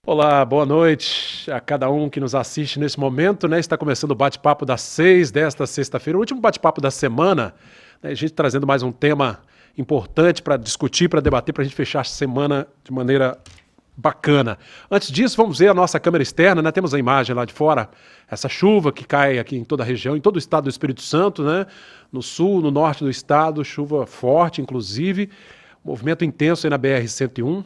Olá, boa noite a cada um que nos assiste nesse momento, né? Está começando o bate-papo das 6 desta sexta-feira, o último bate-papo da semana, né? A gente trazendo mais um tema importante para discutir, para debater, para a gente fechar a semana de maneira bacana. Antes disso, vamos ver a nossa câmera externa, né? Temos a imagem lá de fora, essa chuva que cai aqui em toda a região, em todo o estado do Espírito Santo, né? No sul, no norte do estado, chuva forte, inclusive, movimento intenso aí na BR-101.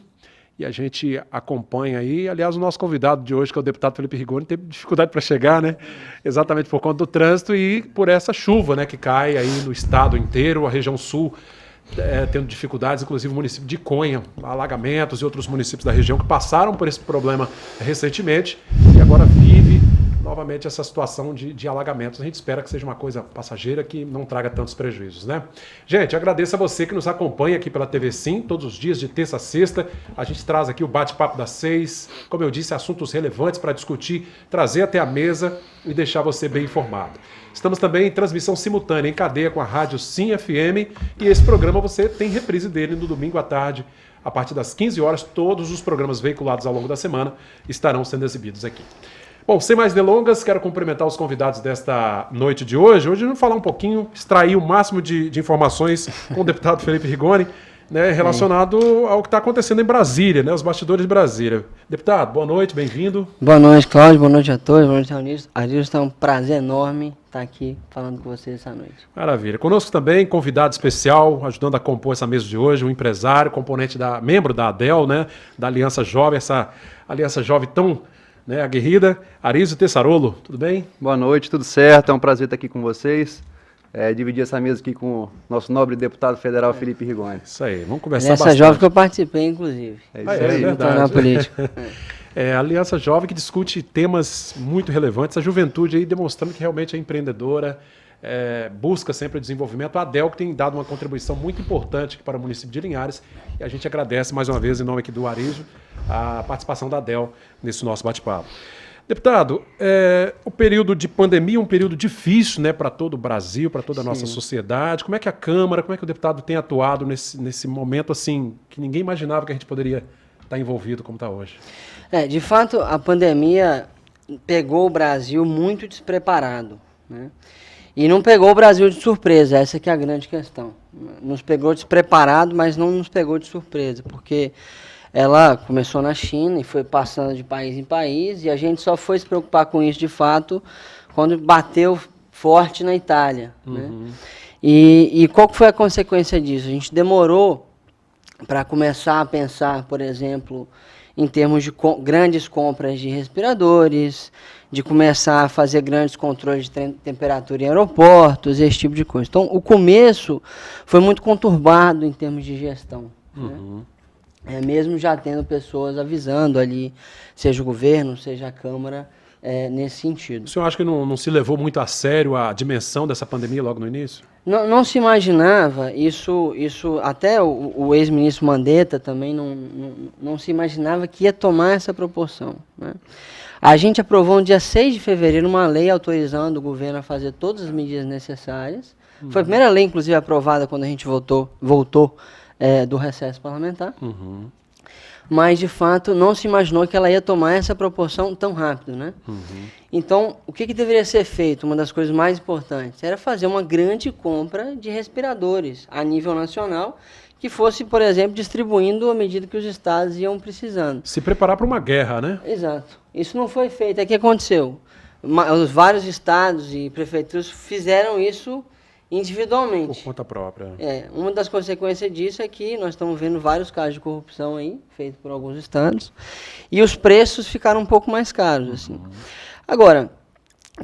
E a gente acompanha aí. Aliás, o nosso convidado de hoje, que é o deputado Felipe Rigoni, teve dificuldade para chegar, né? Exatamente por conta do trânsito e por essa chuva, né, que cai aí no estado inteiro, a região sul tendo dificuldades, inclusive o município de Conha, alagamentos e outros municípios da região que passaram por esse problema recentemente e agora vive novamente essa situação de alagamentos. A gente espera que seja uma coisa passageira que não traga tantos prejuízos, né? Gente, agradeço a você que nos acompanha aqui pela TV Sim, todos os dias de terça a sexta. A gente traz aqui o bate-papo das 6, como eu disse, assuntos relevantes para discutir, trazer até a mesa e deixar você bem informado. Estamos também em transmissão simultânea, em cadeia com a Rádio Sim FM, e esse programa você tem reprise dele no domingo à tarde, a partir das 15 horas. Todos os programas veiculados ao longo da semana estarão sendo exibidos aqui. Bom, sem mais delongas, quero cumprimentar os convidados desta noite de hoje. Hoje vamos falar um pouquinho, extrair o máximo de informações com o deputado Felipe Rigoni, né, relacionado ao que está acontecendo em Brasília, né, os bastidores de Brasília. Deputado, boa noite, bem-vindo. Boa noite, Cláudio, boa noite a todos, boa noite, Arilson. Arilson, é um prazer enorme estar aqui falando com vocês essa noite. Maravilha. Conosco também, convidado especial, ajudando a compor essa mesa de hoje, um empresário, membro da ADEL, né, da Aliança Jovem, essa Aliança Jovem tão aguerrida. Arizio Tessarolo, tudo bem? Boa noite, tudo certo, é um prazer estar aqui com vocês, dividir essa mesa aqui com o nosso nobre deputado federal Felipe Rigoni. Isso aí, vamos conversar bastante. Essa jovem que eu participei, inclusive. É isso aí. Verdade. Na política. A Aliança Jovem que discute temas muito relevantes, a juventude aí demonstrando que realmente é empreendedora, busca sempre o desenvolvimento. A ADEL que tem dado uma contribuição muito importante para o município de Linhares, e a gente agradece mais uma vez, em nome aqui do Arizio, a participação da ADEL nesse nosso bate-papo. Deputado, o período de pandemia é um período difícil, né, para todo o Brasil, para toda a nossa sociedade. Como é que a Câmara, como é que o deputado tem atuado nesse momento assim, que ninguém imaginava que a gente poderia estar envolvido como está hoje? De fato, a pandemia pegou o Brasil muito despreparado, né? E não pegou o Brasil de surpresa, essa que é a grande questão. Nos pegou despreparado, mas não nos pegou de surpresa, porque ela começou na China e foi passando de país em país, e a gente só foi se preocupar com isso de fato quando bateu forte na Itália. Né? E qual que foi a consequência disso? A gente demorou para começar a pensar, por exemplo, em termos de grandes compras de respiradores, de começar a fazer grandes controles de temperatura em aeroportos, esse tipo de coisa. Então, o começo foi muito conturbado em termos de gestão. Né? Mesmo já tendo pessoas avisando ali, seja o governo, seja a Câmara, nesse sentido. O senhor acha que não se levou muito a sério a dimensão dessa pandemia logo no início? Não se imaginava, isso até o ex-ministro Mandetta também não se imaginava que ia tomar essa proporção. Né? A gente aprovou no dia 6 de fevereiro uma lei autorizando o governo a fazer todas as medidas necessárias. Foi a primeira lei, inclusive, aprovada quando a gente voltou do recesso parlamentar. Mas, de fato, não se imaginou que ela ia tomar essa proporção tão rápido, né? Então, o que deveria ser feito? Uma das coisas mais importantes era fazer uma grande compra de respiradores a nível nacional, que fosse, por exemplo, distribuindo à medida que os estados iam precisando. Se preparar para uma guerra, né? Exato. Isso não foi feito. O que aconteceu? Os vários estados e prefeituras fizeram isso individualmente. Por conta própria. Uma das consequências disso é que nós estamos vendo vários casos de corrupção aí, feitos por alguns estados, e os preços ficaram um pouco mais caros. Assim. Agora,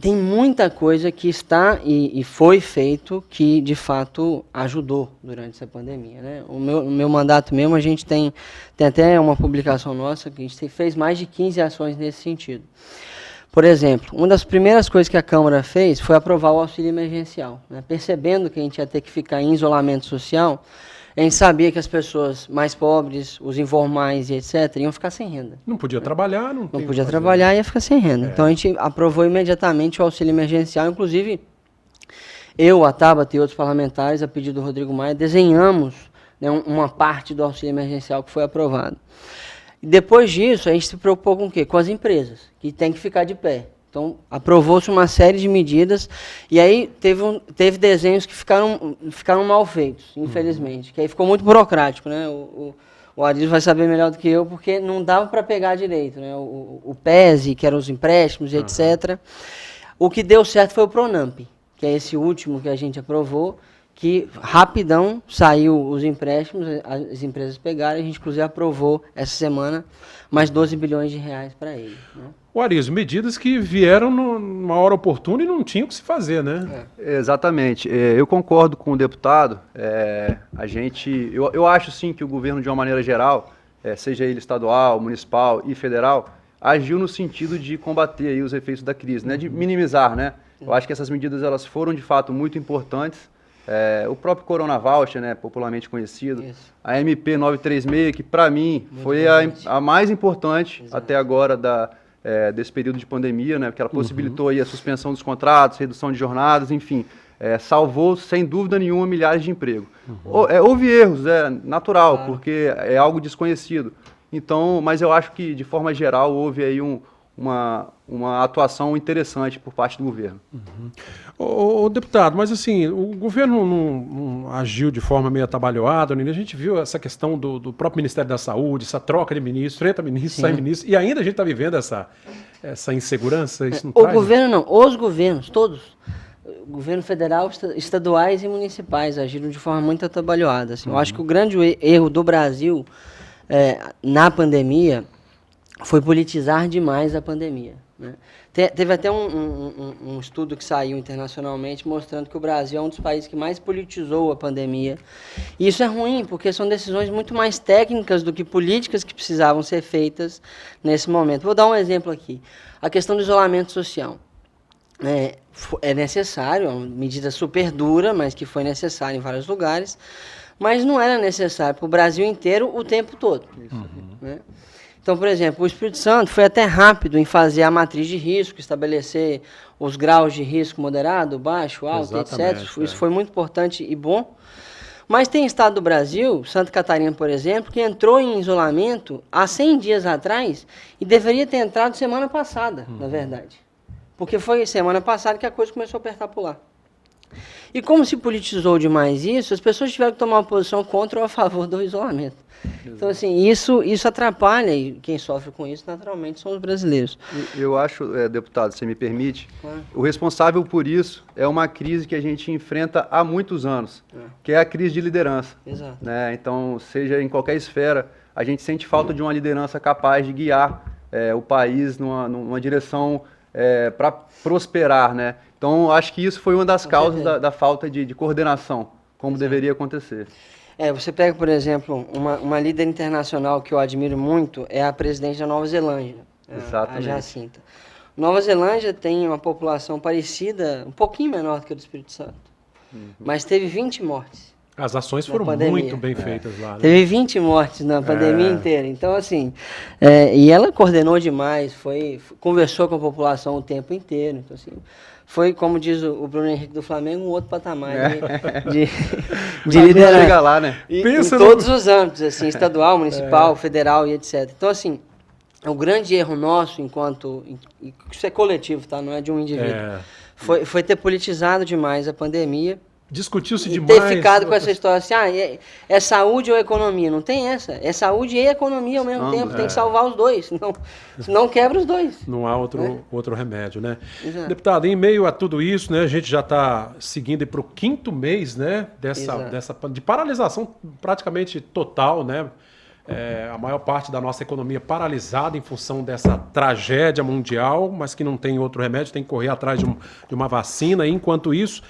tem muita coisa que está e foi feito que, de fato, ajudou durante essa pandemia. Né? O meu mandato mesmo, a gente tem até uma publicação nossa que a gente fez mais de 15 ações nesse sentido. Por exemplo, uma das primeiras coisas que a Câmara fez foi aprovar o auxílio emergencial. Né? Percebendo que a gente ia ter que ficar em isolamento social, a gente sabia que as pessoas mais pobres, os informais e etc., iam ficar sem renda. Não podia trabalhar, não podia trabalhar e ia ficar sem renda. Então a gente aprovou imediatamente o auxílio emergencial. Inclusive, eu, a Tabata e outros parlamentares, a pedido do Rodrigo Maia, desenhamos, né, uma parte do auxílio emergencial que foi aprovado. E depois disso, a gente se preocupou com o quê? Com as empresas, que tem que ficar de pé. Então, aprovou-se uma série de medidas, e aí teve desenhos que ficaram mal feitos, infelizmente, que aí ficou muito burocrático, né? O Adilson vai saber melhor do que eu, porque não dava para pegar direito, né? O PESE, que eram os empréstimos, etc. O que deu certo foi o Pronamp, que é esse último que a gente aprovou, que rapidão saiu os empréstimos, as empresas pegaram, a gente inclusive aprovou essa semana mais 12 bilhões de reais para ele. Né? O Arizio, medidas que vieram numa hora oportuna e não tinham o que se fazer, né? Exatamente. Eu concordo com o deputado. Eu acho sim que o governo, de uma maneira geral, seja ele estadual, municipal e federal, agiu no sentido de combater aí os efeitos da crise, né? De minimizar, né? Eu acho que essas medidas elas foram de fato muito importantes. O próprio Corona Voucher, né, popularmente conhecido, isso. A MP 936, que para mim muito foi a mais importante Exato. Até agora desse período de pandemia, né, porque ela possibilitou aí a suspensão dos contratos, redução de jornadas, enfim, salvou sem dúvida nenhuma milhares de empregos. Houve erros, é natural, claro. Porque é algo desconhecido. Então, mas eu acho que de forma geral houve aí uma atuação interessante por parte do governo. Ô, deputado, mas assim, o governo não agiu de forma meio atabalhoada, a gente viu essa questão do próprio Ministério da Saúde, essa troca de ministro, entra ministro, sai ministro, e ainda a gente está vivendo essa insegurança, isso não O governo não, os governos, todos, governo federal, estaduais e municipais agiram de forma muito atabalhoada. Assim. Eu acho que o grande erro do Brasil na pandemia foi politizar demais a pandemia. Né? Teve até um estudo que saiu internacionalmente mostrando que o Brasil é um dos países que mais politizou a pandemia. E isso é ruim, porque são decisões muito mais técnicas do que políticas que precisavam ser feitas nesse momento. Vou dar um exemplo aqui. A questão do isolamento social. É necessário, é uma medida super dura, mas que foi necessária em vários lugares, mas não era necessário para o Brasil inteiro o tempo todo. Né? Então, por exemplo, o Espírito Santo foi até rápido em fazer a matriz de risco, estabelecer os graus de risco moderado, baixo, alto, etc. Isso foi muito importante e bom. Mas tem estado do Brasil, Santa Catarina, por exemplo, que entrou em isolamento há 100 dias atrás e deveria ter entrado semana passada, na verdade. Porque foi semana passada que a coisa começou a apertar por lá. E como se politizou demais isso, as pessoas tiveram que tomar uma posição contra ou a favor do isolamento. Então, assim, isso atrapalha, e quem sofre com isso, naturalmente, são os brasileiros. Eu acho, deputado, se me permite, o responsável por isso é uma crise que a gente enfrenta há muitos anos, que é a crise de liderança. Exato. Né? Então, seja em qualquer esfera, a gente sente falta de uma liderança capaz de guiar o país numa direção para prosperar, né? Então, acho que isso foi uma das causas da falta de coordenação, como deveria acontecer. Você pega, por exemplo, uma líder internacional que eu admiro muito, é a presidente da Nova Zelândia, a Jacinta. Nova Zelândia tem uma população parecida, um pouquinho menor do que a do Espírito Santo, mas teve 20 mortes. As ações foram muito bem feitas lá. Né? Teve 20 mortes na pandemia inteira. Então, assim, e ela coordenou demais, conversou com a população o tempo inteiro. Então, assim, foi, como diz o Bruno Henrique do Flamengo, um outro patamar de liderança. Chega lá, né? Em todos os âmbitos, assim, estadual, municipal, federal e etc. Então, assim, o grande erro nosso, isso é coletivo, tá? Não é de um indivíduo. Foi ter politizado demais a pandemia. Discutiu-se demais. Ter ficado com essa história assim, é saúde ou economia? Não tem essa. É saúde e economia ao mesmo tempo. Tem que salvar os dois. Senão quebra os dois. Não há outro remédio, né? Exato. Deputado, em meio a tudo isso, né, a gente já está seguindo para o 5º mês, né, de paralisação praticamente total, né? A maior parte da nossa economia paralisada em função dessa tragédia mundial, mas que não tem outro remédio, tem que correr atrás de uma vacina. E, enquanto isso,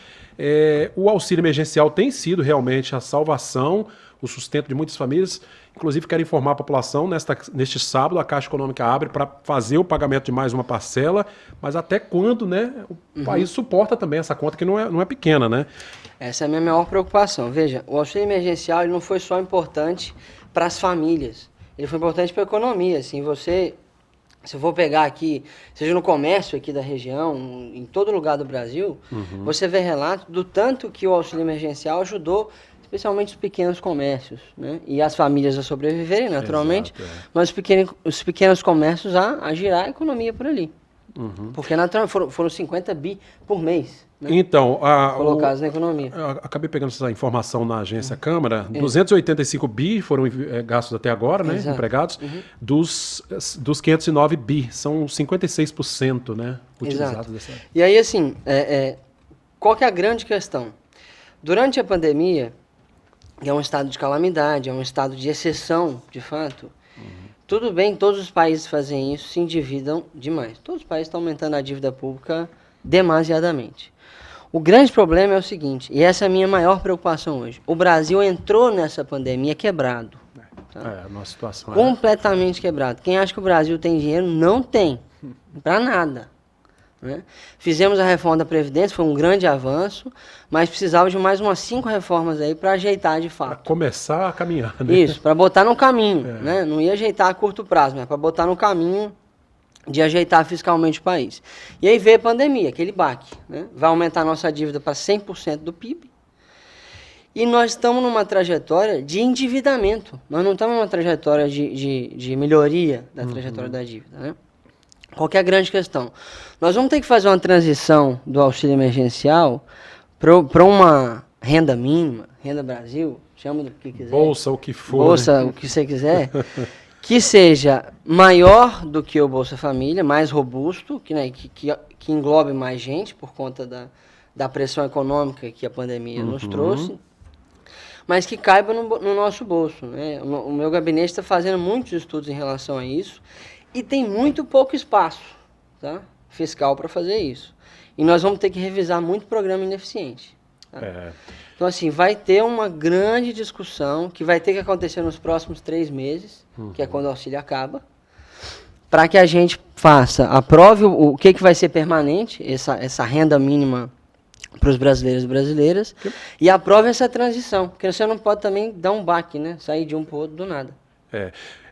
o auxílio emergencial tem sido realmente a salvação, o sustento de muitas famílias. Inclusive, quero informar a população, neste sábado a Caixa Econômica abre para fazer o pagamento de mais uma parcela, mas até quando, né, o país suporta também essa conta que não é pequena, né? Essa é a minha maior preocupação. Veja, o auxílio emergencial ele não foi só importante para as famílias, ele foi importante para a economia. Assim, se eu for pegar aqui, seja no comércio aqui da região, em todo lugar do Brasil, você vê relatos do tanto que o auxílio emergencial ajudou especialmente os pequenos comércios, né? E as famílias a sobreviverem, naturalmente, Exato, mas os pequenos comércios a girar a economia por ali. Porque foram 50 bi por mês, né? Então, Colocados na economia. eu acabei pegando essa informação na agência Câmara. 285 bi foram gastos até agora, né? Exato. Empregados. Dos 509 bi, são 56%, né? Utilizados Exato. dessa. E aí, assim, qual que é a grande questão? Durante a pandemia, que é um estado de calamidade, é um estado de exceção, de fato, tudo bem, todos os países fazem isso, se endividam demais. Todos os países estão aumentando a dívida pública demasiadamente. O grande problema é o seguinte, e essa é a minha maior preocupação hoje. O Brasil entrou nessa pandemia quebrado. É, a nossa situação Completamente quebrado. Quem acha que o Brasil tem dinheiro, não tem. Para nada. Né? Fizemos a reforma da Previdência, foi um grande avanço, mas precisava de mais umas 5 reformas aí para ajeitar de para fato. começar a caminhar, né? Isso, para botar no caminho. Né? Não ia ajeitar a curto prazo, mas para botar no caminho de ajeitar fiscalmente o país. E aí veio a pandemia, aquele baque. Né? Vai aumentar a nossa dívida para 100% do PIB. E nós estamos numa trajetória de endividamento. Nós não estamos numa trajetória de melhoria da trajetória da dívida. Né? Qual que é a grande questão? Nós vamos ter que fazer uma transição do auxílio emergencial para uma renda mínima, renda Brasil, chama do que quiser. Bolsa, o que for. Bolsa, né? o que você quiser. Que seja maior do que o Bolsa Família, mais robusto, que englobe mais gente por conta da pressão econômica que a pandemia nos trouxe, mas que caiba no nosso bolso. Né? O meu gabinete está fazendo muitos estudos em relação a isso e tem muito pouco espaço, tá? Fiscal para fazer isso. E nós vamos ter que revisar muito programa ineficiente. Tá? Então, assim, vai ter uma grande discussão que vai ter que acontecer nos próximos 3 meses, que é quando o auxílio acaba, para que a gente aprove o que vai ser permanente, essa renda mínima para os brasileiros e brasileiras, e aprove essa transição, porque você não pode também dar um baque, né? Sair de um para o outro do nada.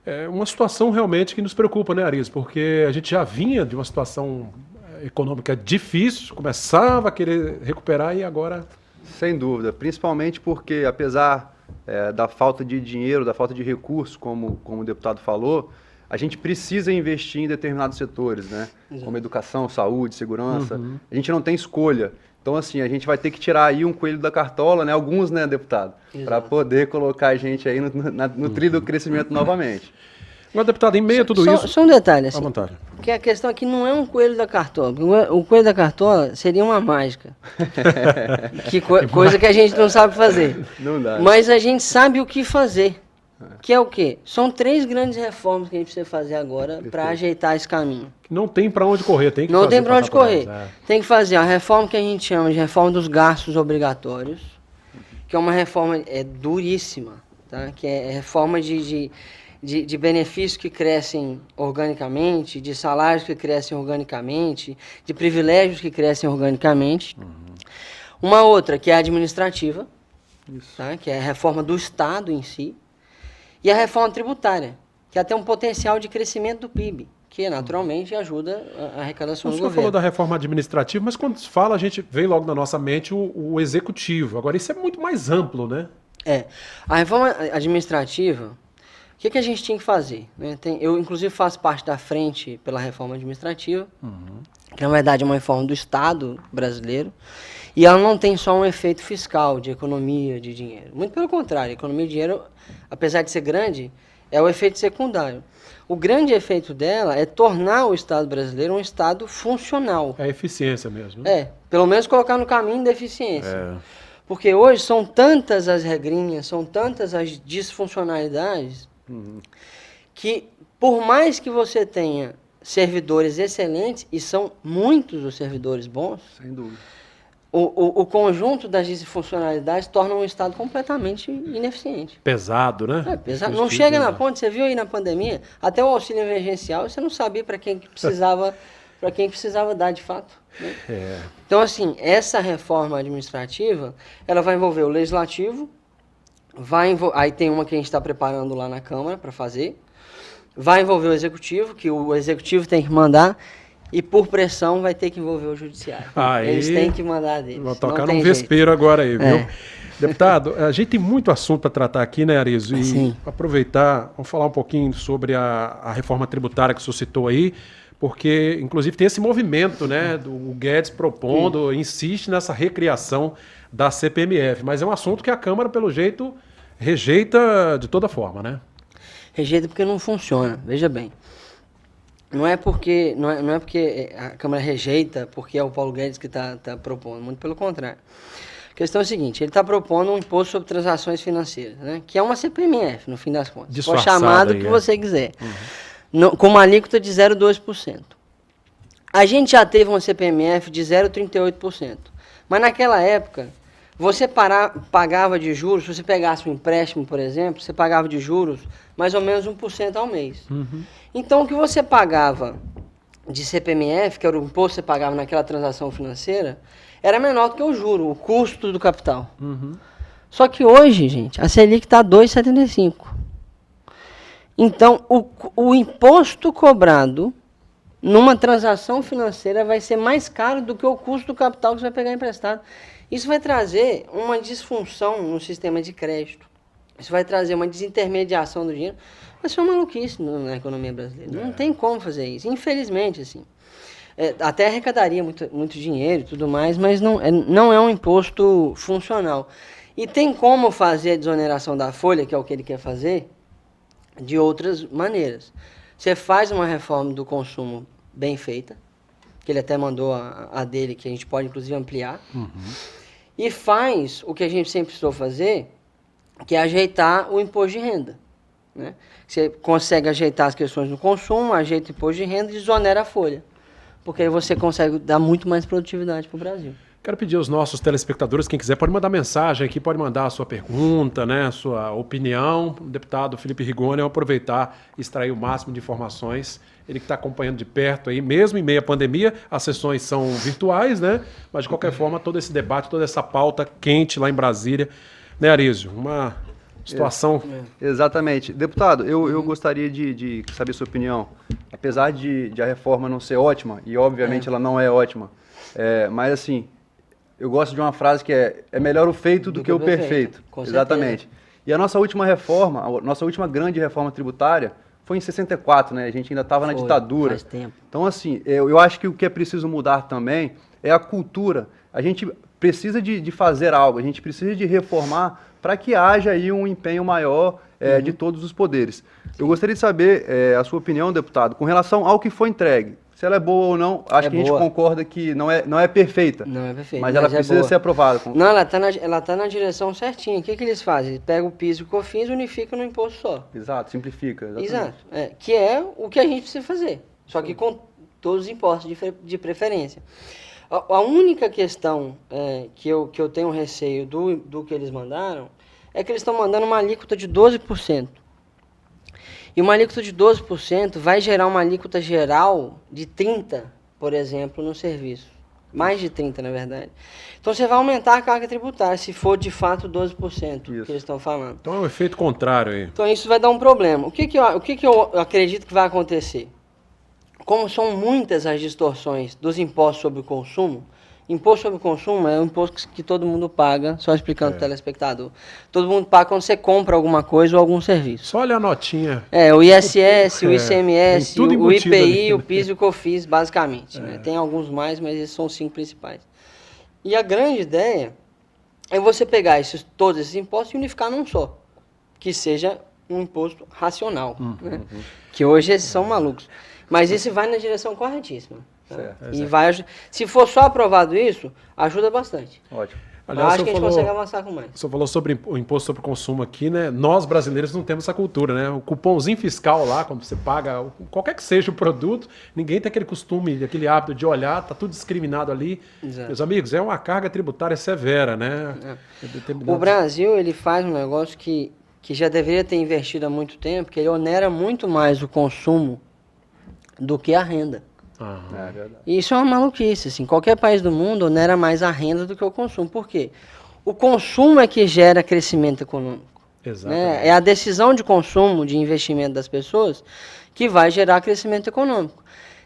É uma situação realmente que nos preocupa, né, Aris? Porque a gente já vinha de uma situação econômica difícil, começava a querer recuperar e agora... Sem dúvida, principalmente porque, apesar da falta de dinheiro, da falta de recursos, como o deputado falou, a gente precisa investir em determinados setores, né? Como educação, saúde, segurança. A gente não tem escolha. Então, assim, a gente vai ter que tirar aí um coelho da cartola, né? Alguns, né, deputado? Para poder colocar a gente aí no trilho do crescimento novamente. Agora, deputado, em meio a tudo isso... Só um detalhe, assim. À vontade. Porque a questão aqui não é um coelho da cartola. O coelho da cartola seria uma mágica. Coisa que a gente não sabe fazer. Não dá. Mas a gente sabe o que fazer. Que é o quê? São 3 grandes reformas que a gente precisa fazer agora para ajeitar esse caminho. Não tem para onde correr, tem que Não fazer, tem para onde correr. elas, Tem que fazer a reforma que a gente chama de reforma dos gastos obrigatórios, que é uma reforma duríssima, tá? Que é reforma de benefícios que crescem organicamente, de salários que crescem organicamente, de privilégios que crescem organicamente. Uma outra que é a administrativa, tá? Que é a reforma do Estado em si. E a reforma tributária, que até um potencial de crescimento do PIB, que naturalmente ajuda a arrecadação do governo. O senhor falou da reforma administrativa, mas quando se fala, a gente vem logo na nossa mente o executivo. Agora, isso é muito mais amplo, né? A reforma administrativa, o que a gente tinha que fazer? Né? Eu, inclusive, faço parte da frente pela reforma administrativa, que na verdade é uma reforma do Estado brasileiro, e ela não tem só um efeito fiscal, de economia de dinheiro. Muito pelo contrário, a economia de dinheiro, apesar de ser grande, é o efeito secundário. O grande efeito dela é tornar o Estado brasileiro um Estado funcional. É eficiência mesmo. Né? Pelo menos colocar no caminho da eficiência. Porque hoje são tantas as regrinhas, são tantas as disfuncionalidades, que por mais que você tenha servidores excelentes, e são muitos os servidores bons, sem dúvida, o conjunto das disfuncionalidades torna um Estado completamente ineficiente. Pesado, né? Pesado. Não chega na ponta, você viu aí na pandemia, até o auxílio emergencial, você não sabia para quem precisava dar de fato. Né? Então, assim, essa reforma administrativa, ela vai envolver o legislativo, aí tem uma que a gente está preparando lá na Câmara para fazer, vai envolver o executivo, que o executivo tem que mandar, e por pressão vai ter que envolver o judiciário. Eles têm que mandar deles. Vou tocar num vespeiro agora aí, viu? Deputado, a gente tem muito assunto para tratar aqui, né, Arizio? E Sim. aproveitar, vamos falar um pouquinho sobre a reforma tributária que o senhor citou aí, porque, inclusive, tem esse movimento, né, do Guedes propondo, insiste nessa recriação da CPMF, mas é um assunto que a Câmara, pelo jeito, rejeita de toda forma, né? Rejeita porque não funciona, veja bem. Não é porque a Câmara rejeita porque é o Paulo Guedes que está propondo, muito pelo contrário. A questão é a seguinte, ele está propondo um imposto sobre transações financeiras, né, que é uma CPMF, no fim das contas. Pode chamar do que você quiser. Com uma alíquota de 0,2%. A gente já teve uma CPMF de 0,38%. Mas naquela época, você pagava de juros, se você pegasse um empréstimo, por exemplo, você pagava de juros mais ou menos 1% ao mês. Então, o que você pagava de CPMF, que era o imposto que você pagava naquela transação financeira, era menor do que o juro, o custo do capital. Só que hoje, gente, a Selic está 2,75%. Então, o imposto cobrado numa transação financeira vai ser mais caro do que o custo do capital que você vai pegar emprestado. Isso vai trazer uma disfunção no sistema de crédito. Isso vai trazer uma desintermediação do dinheiro. Vai ser uma maluquice na economia brasileira. Não tem como fazer isso. Infelizmente, assim. Até arrecadaria muito dinheiro e tudo mais, mas não é um imposto funcional. E tem como fazer a desoneração da folha, que é o que ele quer fazer, de outras maneiras. Você faz uma reforma do consumo bem feita, que ele até mandou a dele, que a gente pode inclusive ampliar, e faz o que a gente sempre precisou fazer, que é ajeitar o imposto de renda. Né? Você consegue ajeitar as questões do consumo, ajeita o imposto de renda e desonera a folha. Porque aí você consegue dar muito mais produtividade para o Brasil. Quero pedir aos nossos telespectadores, quem quiser, pode mandar mensagem aqui, pode mandar a sua pergunta, né, a sua opinião. O deputado Felipe Rigoni, eu aproveitar e extrair o máximo de informações. Ele que está acompanhando de perto aí, mesmo em meio à pandemia, as sessões são virtuais, né? Mas de qualquer forma, todo esse debate, toda essa pauta quente lá em Brasília, né, Arizio? Uma situação... Exatamente. Deputado, eu gostaria de saber a sua opinião. Apesar de a reforma não ser ótima, e obviamente ela não é ótima, mas assim... Eu gosto de uma frase que é melhor o feito do que o perfeito. Exatamente. E a nossa última reforma, a nossa última grande reforma tributária foi em 64, né? A gente ainda estava na ditadura. Faz tempo. Então, assim, eu acho que o que é preciso mudar também é a cultura. A gente precisa de fazer algo, a gente precisa de reformar para que haja aí um empenho maior de todos os poderes. Eu gostaria de saber a sua opinião, deputado, com relação ao que foi entregue. Se ela é boa ou não, acho que a gente concorda que não é perfeita. Não é perfeita, mas ela precisa ser aprovada. Não, ela tá na direção certinha. O que eles fazem? Eles pegam o PIS e o COFINS e unificam no imposto só. Exato, simplifica. Exatamente. Exato. Que é o que a gente precisa fazer. Só que com todos os impostos de preferência. A única questão que eu tenho receio do que eles mandaram é que eles estão mandando uma alíquota de 12%. E uma alíquota de 12% vai gerar uma alíquota geral de 30%, por exemplo, no serviço. Mais de 30%, na verdade. Então, você vai aumentar a carga tributária, se for de fato 12% que eles estão falando. Então, é um efeito contrário aí. Então, isso vai dar um problema. O que eu acredito que vai acontecer? Como são muitas as distorções dos impostos sobre o consumo, imposto sobre o consumo é um imposto que todo mundo paga, só explicando para o telespectador. Todo mundo paga quando você compra alguma coisa ou algum serviço. Só olha a notinha. O ISS, o ICMS, o IPI, ali. o PIS e o COFINS, basicamente. Né? Tem alguns mais, mas esses são os 5 principais. E a grande ideia é você pegar todos esses impostos e unificar num só. Que seja um imposto racional. Né? Que hoje esses são malucos. Mas esse vai na direção corretíssima. E se for só aprovado isso, ajuda bastante. Ótimo. Aliás, acho que a gente consegue avançar com mais. Você falou sobre o imposto sobre o consumo aqui, né? Nós, brasileiros, não temos essa cultura, né? O cupomzinho fiscal lá, quando você paga, qualquer que seja o produto, ninguém tem aquele costume, aquele hábito de olhar, tá tudo discriminado ali. Exato. Meus amigos, é uma carga tributária severa, né? O Brasil, ele faz um negócio que já deveria ter investido há muito tempo, que ele onera muito mais o consumo do que a renda. E isso é uma maluquice, assim. Qualquer país do mundo onera mais a renda do que o consumo. Por quê? O consumo é que gera crescimento econômico. Exatamente. Né? É a decisão de consumo, de investimento das pessoas que vai gerar crescimento econômico.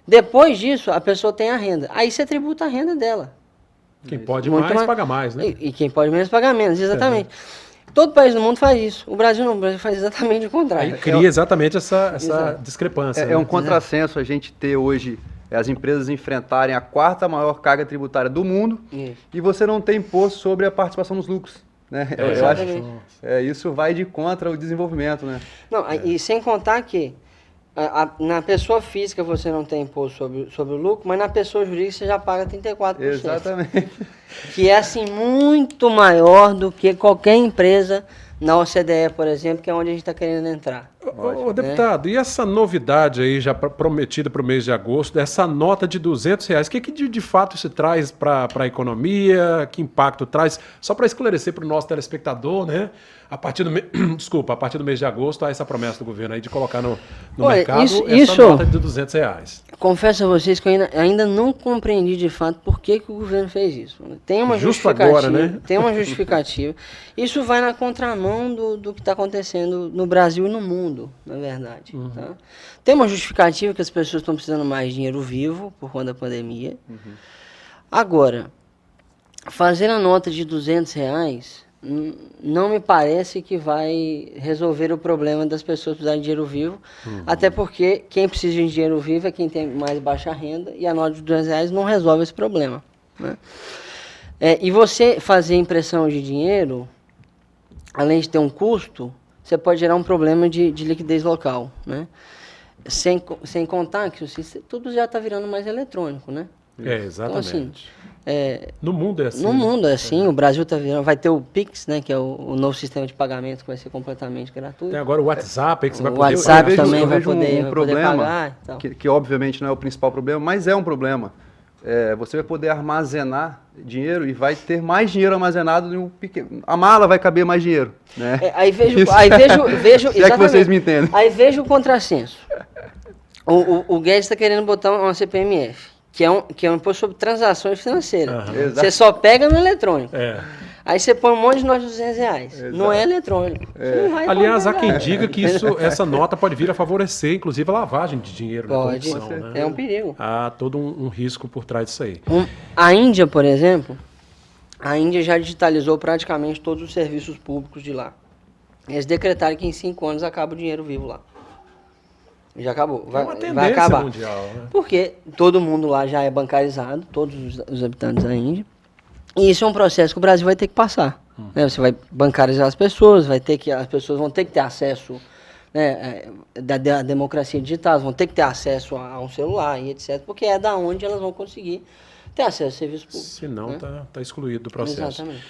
Depois disso, a pessoa tem a renda. Aí você tributa a renda dela. Quem pode Muito mais, paga mais, né? E quem pode menos, paga menos, exatamente. Todo país do mundo faz isso. O Brasil não, o Brasil faz exatamente o contrário. Aí cria exatamente essa discrepância. É um contrassenso a gente ter hoje as empresas enfrentarem a quarta maior carga tributária do mundo e você não ter imposto sobre a participação nos lucros. Né? Eu acho que isso vai de contra o desenvolvimento. Né? Não, e sem contar que na pessoa física você não tem imposto sobre o lucro, mas na pessoa jurídica você já paga 34%. Exatamente. Que é assim muito maior do que qualquer empresa na OCDE, por exemplo, que é onde a gente está querendo entrar. Ô, deputado, e essa novidade aí já prometida para o mês de agosto, essa nota de R$200, o que de fato se traz para a economia, que impacto traz? Só para esclarecer para o nosso telespectador, né? A partir do a partir do mês de agosto, há essa promessa do governo aí de colocar no mercado essa nota de R$200. Confesso a vocês que eu ainda não compreendi de fato por que o governo fez isso. Tem uma justificativa. Agora, né? Tem uma justificativa. Isso vai na contramão do que está acontecendo no Brasil e no mundo, na verdade. Tá? Tem uma justificativa que as pessoas estão precisando mais de dinheiro vivo por conta da pandemia. Agora, fazer a nota de R$200 não me parece que vai resolver o problema das pessoas precisarem de dinheiro vivo, até porque quem precisa de dinheiro vivo é quem tem mais baixa renda, e a nota de R$200 não resolve esse problema. Né? E você fazer impressão de dinheiro, além de ter um custo, você pode gerar um problema de liquidez local. Né? Sem contar que tudo já está virando mais eletrônico, né? Exatamente. Então, assim, no mundo é assim. No mundo é assim, o Brasil está virando, vai ter o Pix, né, que é o novo sistema de pagamento que vai ser completamente gratuito. Tem agora o WhatsApp, que você vai poder... O WhatsApp também vai poder problema, pagar. Que obviamente não é o principal problema, mas é um problema. Você vai poder armazenar dinheiro e vai ter mais dinheiro armazenado em um pequeno... A mala vai caber mais dinheiro. Né? Aí vejo se é que vocês me entendem. Aí vejo o contrassenso. O Guedes está querendo botar uma CPMF. Que é um imposto sobre transações financeiras. Você só pega no eletrônico. Aí você põe um monte de nota de R$200. Não é eletrônico. Não vai Aliás, há quem diga que essa nota pode vir a favorecer, inclusive, a lavagem de dinheiro. Pode. Na corrupção, né? É um perigo. Há todo um risco por trás disso aí. A Índia, por exemplo, já digitalizou praticamente todos os serviços públicos de lá. Eles decretaram que em 5 anos acaba o dinheiro vivo lá. Já acabou. Vai acabar. Mundial, né? Porque todo mundo lá já é bancarizado, todos os habitantes da Índia. E isso é um processo que o Brasil vai ter que passar. Né? Você vai bancarizar as pessoas, as pessoas vão ter que ter acesso, né, da democracia digital, vão ter que ter acesso a um celular e etc. Porque é da onde elas vão conseguir ter acesso a serviços públicos. Senão está excluído do processo. Exatamente.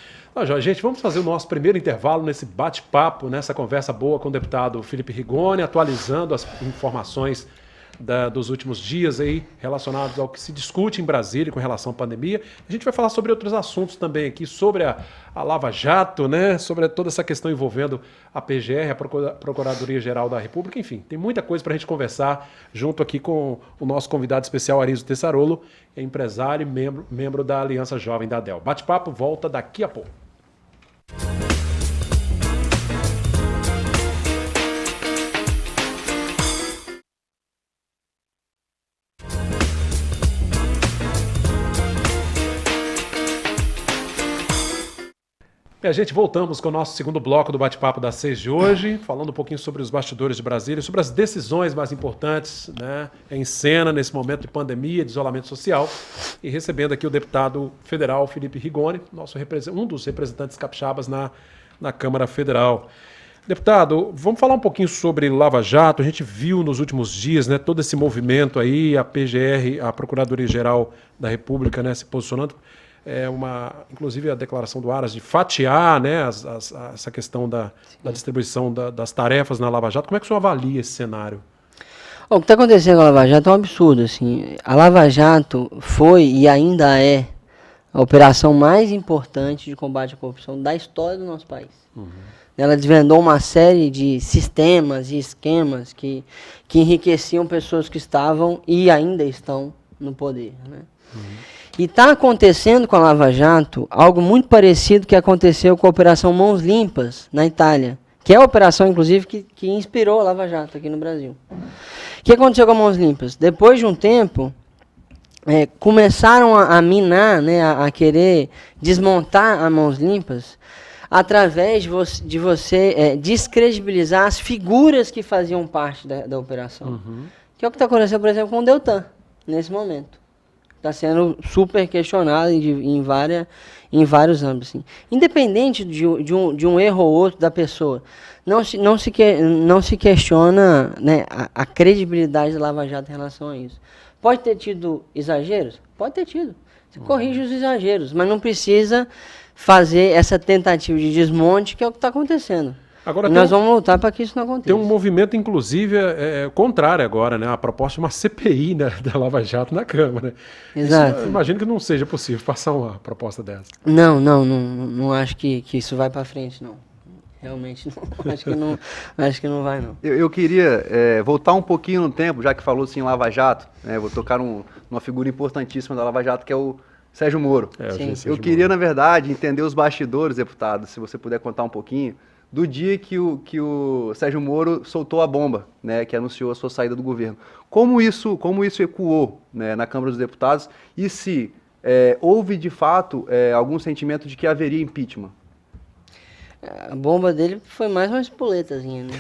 Gente, vamos fazer o nosso primeiro intervalo nesse bate-papo, nessa conversa boa com o deputado Felipe Rigoni, atualizando as informações dos últimos dias aí relacionados ao que se discute em Brasília com relação à pandemia. A gente vai falar sobre outros assuntos também aqui, sobre a Lava Jato, né? Sobre toda essa questão envolvendo a PGR, a Procuradoria-Geral da República, enfim, tem muita coisa para a gente conversar junto aqui com o nosso convidado especial, Arizzo Tessarolo, empresário e membro da Aliança Jovem da ADEL. Bate-papo volta daqui a pouco. E a gente voltamos com o nosso segundo bloco do bate-papo das 6 de hoje, falando um pouquinho sobre os bastidores de Brasília, sobre as decisões mais importantes, né, em cena nesse momento de pandemia, de isolamento social, e recebendo aqui o deputado federal Felipe Rigoni, um dos representantes capixabas na Câmara Federal. Deputado, vamos falar um pouquinho sobre Lava Jato. A gente viu nos últimos dias, né, todo esse movimento aí, a PGR, a Procuradoria-Geral da República, né, se posicionando. Inclusive a declaração do Aras de fatiar, né, essa questão da distribuição das tarefas na Lava Jato. Como é que o senhor avalia esse cenário? O que está acontecendo com a Lava Jato é um absurdo. Assim. A Lava Jato foi e ainda é a operação mais importante de combate à corrupção da história do nosso país. Ela desvendou uma série de sistemas e esquemas que enriqueciam pessoas que estavam e ainda estão no poder, né? E está acontecendo com a Lava Jato algo muito parecido que aconteceu com a Operação Mãos Limpas na Itália, que é a operação, inclusive, que inspirou a Lava Jato aqui no Brasil. O que aconteceu com a Mãos Limpas? Depois de um tempo, começaram a minar, né, a querer desmontar a Mãos Limpas através de você descredibilizar as figuras que faziam parte da operação. Que é o que está acontecendo, por exemplo, com o Deltan, nesse momento. Está sendo super questionado em vários âmbitos. Assim. Independente de um erro ou outro da pessoa, não se questiona, né, a credibilidade da Lava Jato em relação a isso. Pode ter tido exageros? Pode ter tido. Você corrige os exageros, mas não precisa fazer essa tentativa de desmonte, que é o que está acontecendo. Agora, nós vamos lutar para que isso não aconteça. Tem um movimento, inclusive, contrário agora, né? A proposta de uma CPI, né, da Lava Jato na Câmara. Exato. Isso, imagino que não seja possível passar uma proposta dessa. Não acho que isso vai para frente, não. Realmente não. Acho que não vai, não. Eu queria voltar um pouquinho no tempo, já que falou-se em Lava Jato, né? Vou tocar numa figura importantíssima da Lava Jato, que é o Sérgio Moro. Eu queria, na verdade, entender os bastidores, deputado, se você puder contar um pouquinho, do dia que o Sérgio Moro soltou a bomba, né, que anunciou a sua saída do governo. Como isso ecoou, né, na Câmara dos Deputados e se houve, de fato, algum sentimento de que haveria impeachment? A bomba dele foi mais uma espoletazinha, né?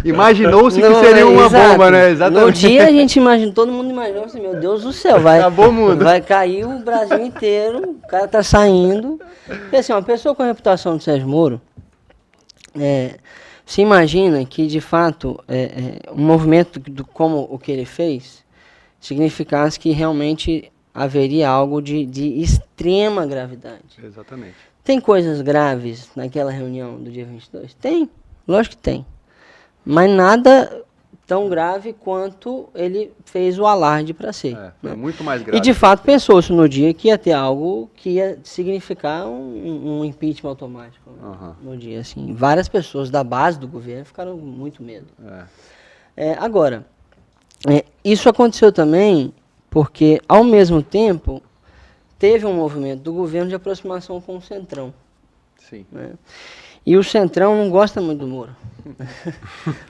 Imaginou-se que seria uma bomba, né? Exatamente. No dia a gente imaginou, todo mundo imaginou assim, meu Deus do céu, acabou o mundo. Vai cair o Brasil inteiro, o cara tá saindo. E assim, uma pessoa com a reputação do Sérgio Moro, se imagina que, de fato, um movimento como o que ele fez, significasse que realmente haveria algo de extrema gravidade. Exatamente. Tem coisas graves naquela reunião do dia 22? Tem, lógico que tem. Mas nada tão grave quanto ele fez o alarde para ser. Né? Muito mais grave. E de fato pensou-se no dia que ia ter algo que ia significar um impeachment automático. Né? No dia, assim. Várias pessoas da base do governo ficaram com muito medo. Agora, isso aconteceu também porque, ao mesmo tempo, teve um movimento do governo de aproximação com o Centrão. Sim. Né? E o Centrão não gosta muito do Moro.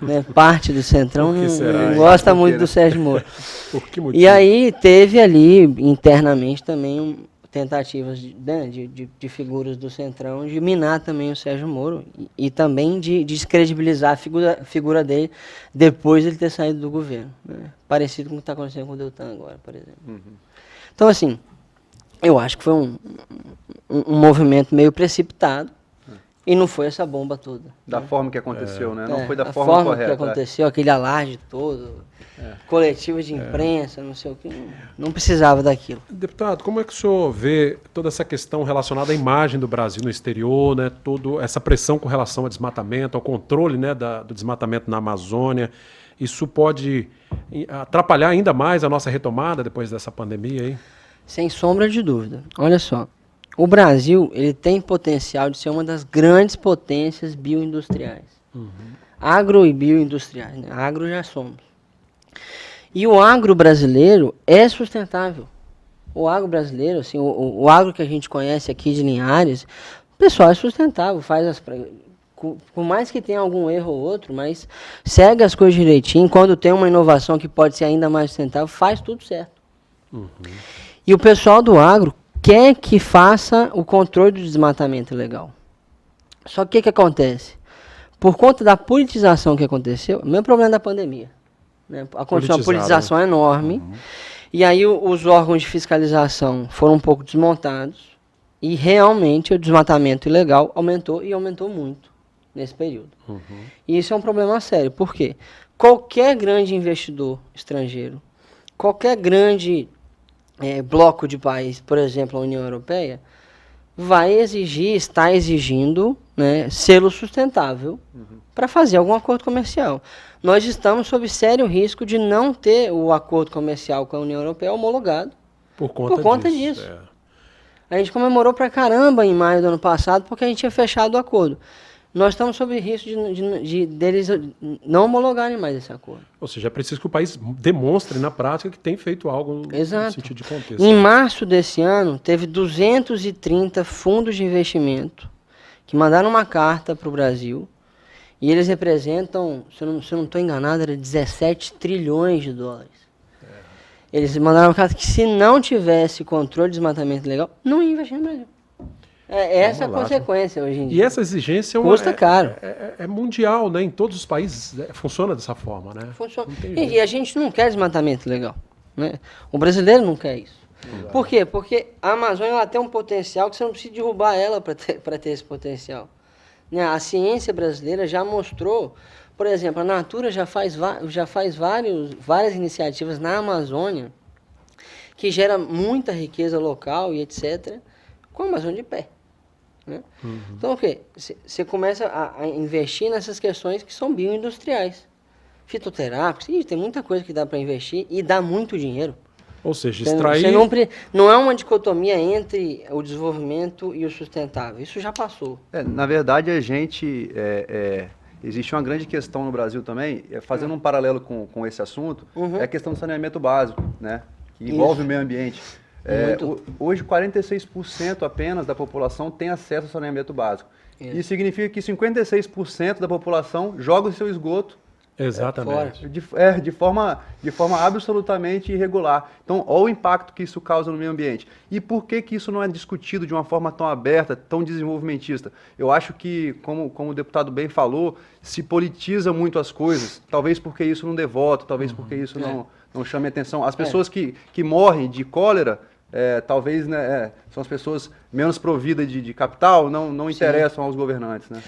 Né? Parte do Centrão não gosta muito do Sérgio Moro. Por que motivo? E aí teve ali, internamente, também tentativas de figuras do Centrão de minar também o Sérgio Moro e também de descredibilizar a figura dele depois de ele ter saído do governo. Né? Parecido com o que está acontecendo com o Deltan agora, por exemplo. Então, assim, eu acho que foi um movimento meio precipitado e não foi essa bomba toda. Da forma que aconteceu, né? Não foi da forma correta. Que aconteceu, aquele alarde todo, coletiva de imprensa, não sei o que, não precisava daquilo. Deputado, como é que o senhor vê toda essa questão relacionada à imagem do Brasil no exterior, né? Toda essa pressão com relação ao desmatamento, ao controle, né, do desmatamento na Amazônia? Isso pode atrapalhar ainda mais a nossa retomada depois dessa pandemia aí? Sem sombra de dúvida. Olha só, o Brasil ele tem potencial de ser uma das grandes potências bioindustriais. Agro e bioindustriais. Né? Agro já somos. E o agro brasileiro é sustentável. O agro brasileiro, assim, o agro que a gente conhece aqui de Linhares, o pessoal é sustentável, por mais que tenha algum erro ou outro, mas segue as coisas direitinho. Quando tem uma inovação que pode ser ainda mais sustentável, faz tudo certo. E o pessoal do agro quer que faça o controle do desmatamento ilegal. Só que o que acontece? Por conta da politização que aconteceu, o mesmo problema da pandemia. Né? Aconteceu uma politização enorme, e aí os órgãos de fiscalização foram um pouco desmontados, e realmente o desmatamento ilegal aumentou, e aumentou muito nesse período. E isso é um problema sério, por quê? Qualquer grande investidor estrangeiro, qualquer grande bloco de país, por exemplo, a União Europeia, vai exigir, está exigindo, né, selo sustentável para fazer algum acordo comercial. Nós estamos sob sério risco de não ter o acordo comercial com a União Europeia homologado por conta disso. A gente comemorou pra caramba em maio do ano passado porque a gente tinha fechado o acordo. Nós estamos sob risco deles não homologarem mais esse acordo. Ou seja, é preciso que o país demonstre na prática que tem feito algo no sentido de contexto. Em março desse ano, teve 230 fundos de investimento que mandaram uma carta para o Brasil e eles representam, se eu não estou enganado, era 17 trilhões de dólares. Eles mandaram uma carta que se não tivesse controle de desmatamento legal, não ia investir no Brasil. É essa a consequência hoje em dia. E essa exigência custa caro. É mundial, né? Em todos os países funciona dessa forma, né? Funciona. E a gente não quer desmatamento legal, né? O brasileiro não quer isso. Por quê? Porque a Amazônia ela tem um potencial que você não precisa derrubar ela para ter esse potencial. Né? A ciência brasileira já mostrou, por exemplo, a Natura já faz várias iniciativas na Amazônia que gera muita riqueza local e etc., com a Amazônia de pé. Né? Então, o quê? Você começa a investir nessas questões que são bioindustriais. Fitoterápicos, tem muita coisa que dá para investir e dá muito dinheiro. Ou seja, extrair... Não é uma dicotomia entre o desenvolvimento e o sustentável. Isso já passou. Na verdade, a gente... existe uma grande questão no Brasil também, fazendo um paralelo com esse assunto, é a questão do saneamento básico, né? Que envolve o meio ambiente. Hoje, 46% apenas da população tem acesso ao saneamento básico. Isso significa que 56% da população joga o seu esgoto exatamente. De forma absolutamente irregular. Então, olha o impacto que isso causa no meio ambiente. E por que isso não é discutido de uma forma tão aberta, tão desenvolvimentista? Eu acho que, como o deputado bem falou, se politiza muito as coisas. Talvez porque isso não dê voto, talvez porque isso não chame atenção. As pessoas que morrem de cólera, talvez, né, são as pessoas menos providas de capital, não interessam aos governantes, né?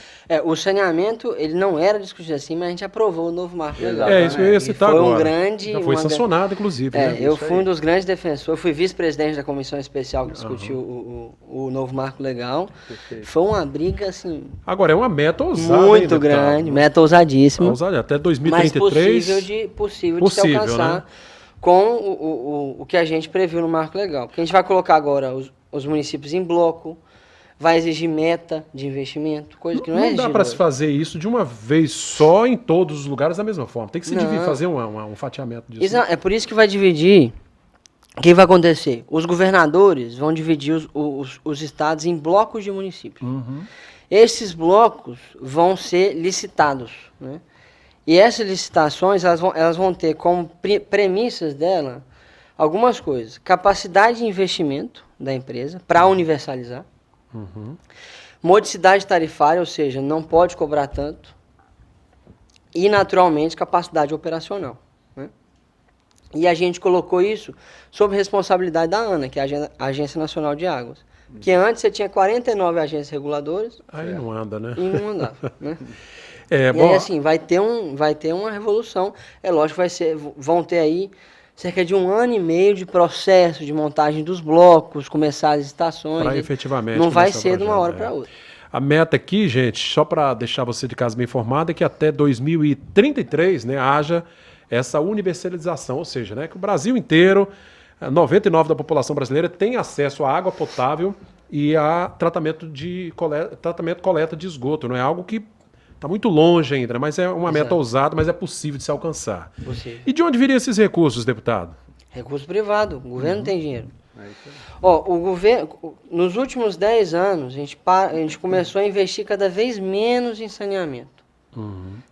O saneamento, ele não era discutido assim, mas a gente aprovou o novo marco legal. Isso eu ia citar agora. Já foi sancionado, inclusive. Né? Eu fui um dos grandes defensores, fui vice-presidente da comissão especial que discutiu o novo marco legal. Perfeito. Foi uma briga, assim... Agora, é uma meta ousada. Muito grande, meta ousadíssima. Até 2033. Mas possível de se alcançar, né? Com o que a gente previu no marco legal. Porque a gente vai colocar agora os municípios em bloco, vai exigir meta de investimento, coisa que não é exigida. Não dá para se fazer isso de uma vez só em todos os lugares da mesma forma. Tem que se dividir, fazer um fatiamento disso. É por isso que vai dividir. O que vai acontecer? Os governadores vão dividir os estados em blocos de municípios. Esses blocos vão ser licitados, né? E essas licitações, elas vão ter como premissas dela algumas coisas. Capacidade de investimento da empresa para universalizar. Modicidade tarifária, ou seja, não pode cobrar tanto. E, naturalmente, capacidade operacional. Né? E a gente colocou isso sob responsabilidade da ANA, que é a Agência Nacional de Águas. Que antes você tinha 49 agências reguladoras. Aí não anda, né? E não andava, né? Aí, assim, vai ter uma revolução. É lógico que vão ter aí cerca de 1 ano e meio de processo de montagem dos blocos, começar as estações. Para efetivamente. Não vai ser de uma hora para outra. A meta aqui, gente, só para deixar você de casa bem informado, é que até 2033, né, haja essa universalização, ou seja, né, que o Brasil inteiro, 99% da população brasileira tem acesso à água potável e a tratamento coleta de esgoto. Não é algo que está muito longe ainda, mas é uma meta ousada, mas é possível de se alcançar. Possível. E de onde viriam esses recursos, deputado? Recurso privado. O governo não tem dinheiro. O governo, nos últimos 10 anos, a gente começou a investir cada vez menos em saneamento.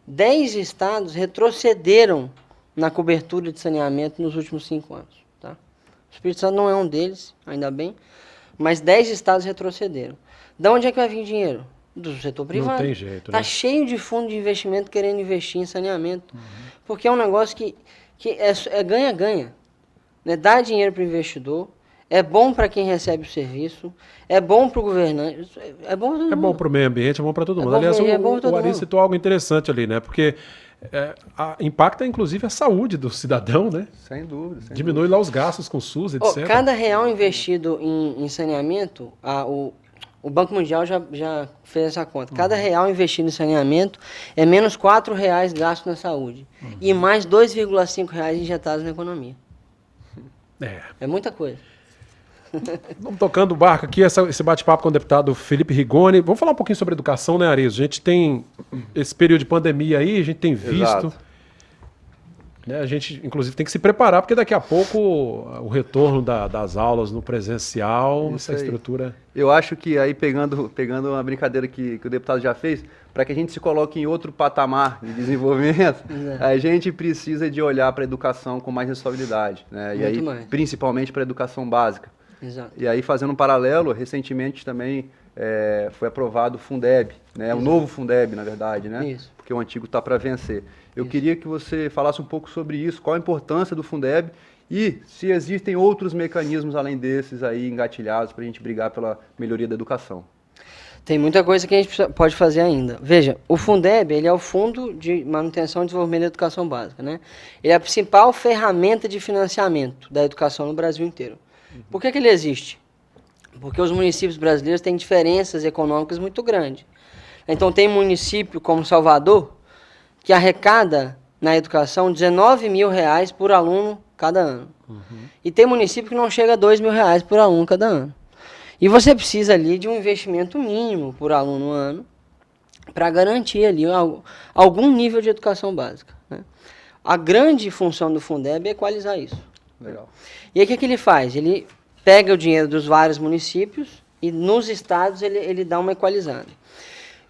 10 estados retrocederam na cobertura de saneamento nos últimos 5 anos. Tá? O Espírito Santo não é um deles, ainda bem, mas 10 estados retrocederam. De onde é que vai vir dinheiro? Do setor privado. Não tem jeito, Está cheio de fundo de investimento querendo investir em saneamento. Porque é um negócio que é ganha-ganha. Né? Dá dinheiro para o investidor, é bom para quem recebe o serviço, é bom para o governante, é bom para todo mundo. É bom para o meio ambiente, é bom para todo mundo. Aliás, o Ari citou algo interessante ali, né? Porque impacta, inclusive, a saúde do cidadão, né? Sem dúvida. Diminui lá os gastos com o SUS, etc. Cada real investido em saneamento, o Banco Mundial já fez essa conta. Cada real investido em saneamento é menos R$4 gasto na saúde. E mais R$2,5 injetados na economia. É muita coisa. Vamos tocando o barco aqui, esse bate-papo com o deputado Felipe Rigoni. Vamos falar um pouquinho sobre educação, né, Arizo? A gente tem esse período de pandemia aí, a gente tem visto Né? A gente, inclusive, tem que se preparar, porque daqui a pouco o retorno das aulas no presencial, Isso essa aí. estrutura... Eu acho que aí, pegando uma brincadeira que o deputado já fez, para que a gente se coloque em outro patamar de desenvolvimento, a gente precisa de olhar para a educação com mais responsabilidade, né? E aí, mais. principalmente para a educação básica. Exato. E aí, fazendo um paralelo, recentemente também foi aprovado o Fundeb, né? O novo Fundeb, na verdade, né? Isso. Porque o antigo está para vencer. Eu queria que você falasse um pouco sobre isso, qual a importância do Fundeb e se existem outros mecanismos além desses aí engatilhados para a gente brigar pela melhoria da educação. Tem muita coisa que a gente pode fazer ainda. Veja, o Fundeb, ele é o Fundo de Manutenção e Desenvolvimento da Educação Básica, né? Ele é a principal ferramenta de financiamento da educação no Brasil inteiro. Por que ele existe? Porque os municípios brasileiros têm diferenças econômicas muito grandes. Então tem município como Salvador, que arrecada na educação R$19 mil por aluno cada ano. E tem município que não chega a R$2 mil por aluno cada ano. E você precisa ali de um investimento mínimo por aluno no ano para garantir ali algum nível de educação básica, né? A grande função do Fundeb é equalizar isso. Legal. E aí o que ele faz? Ele pega o dinheiro dos vários municípios e nos estados ele dá uma equalizada.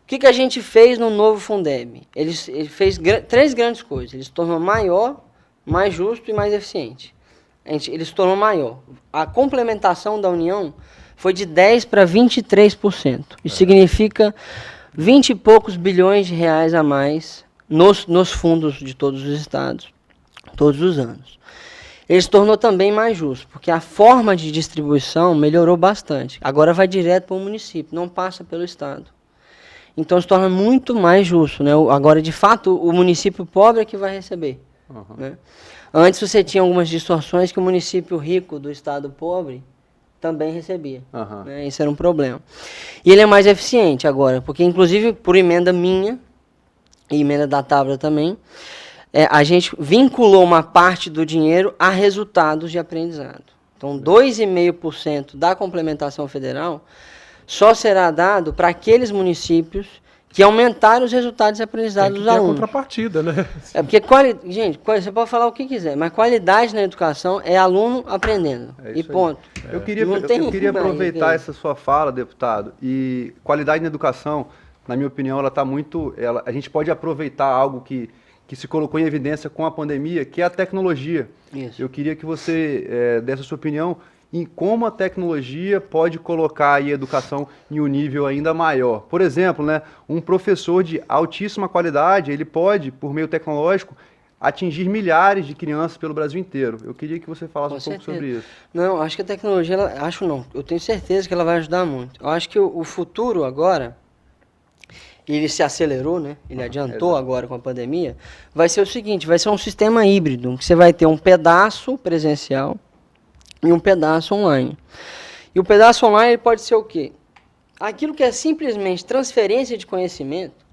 O que a gente fez no novo Fundeb? Ele fez três grandes coisas. Ele se tornou maior, mais justo e mais eficiente. Ele se tornou maior. A complementação da União foi de 10% para 23%. Isso significa 20 e poucos bilhões de reais a mais nos fundos de todos os estados, todos os anos. Ele se tornou também mais justo, porque a forma de distribuição melhorou bastante. Agora vai direto para o município, não passa pelo estado. Então se torna muito mais justo, né? Agora, de fato, o município pobre é que vai receber. Né? Antes você tinha algumas distorções que o município rico do estado pobre também recebia. Né? Isso era um problema. E ele é mais eficiente agora, porque inclusive por emenda minha, e emenda da Tabra também, a gente vinculou uma parte do dinheiro a resultados de aprendizado. Então 2,5% da complementação federal só será dado para aqueles municípios que aumentaram os resultados de aprendizado dos alunos. É contrapartida, né? Porque, gente, você pode falar o que quiser, mas qualidade na educação é aluno aprendendo. E ponto. Eu queria aproveitar essa sua fala, deputado, e qualidade na educação, na minha opinião, ela está muito... a gente pode aproveitar algo que se colocou em evidência com a pandemia, que é a tecnologia. Isso. Eu queria que você desse a sua opinião em como a tecnologia pode colocar aí a educação em um nível ainda maior. Por exemplo, né, um professor de altíssima qualidade, ele pode, por meio tecnológico, atingir milhares de crianças pelo Brasil inteiro. Eu queria que você falasse pouco sobre isso. Não, acho que a tecnologia, eu tenho certeza que ela vai ajudar muito. Eu acho que o futuro agora, ele se acelerou, né? Ele adiantou agora com a pandemia, vai ser o seguinte, vai ser um sistema híbrido, que você vai ter um pedaço presencial e um pedaço online. E o pedaço online ele pode ser o quê? Aquilo que é simplesmente transferência de conhecimento.